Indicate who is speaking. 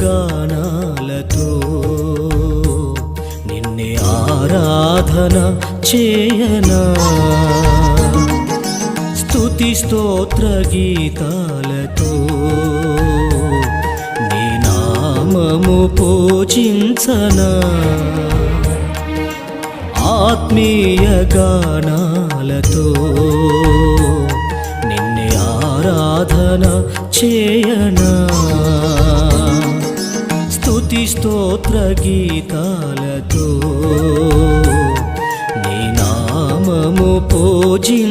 Speaker 1: గానాలతో నిన్నే ఆరాధన చేయనా, స్తుతి స్తోత్ర గీతాలతో నీ నామము పూజించనా, ఆత్మీయ గానాలతో నిన్నే ఆరాధన చేయనా, స్తుతి స్తోత్ర గీతాలతో నీ నామము పూజించనా.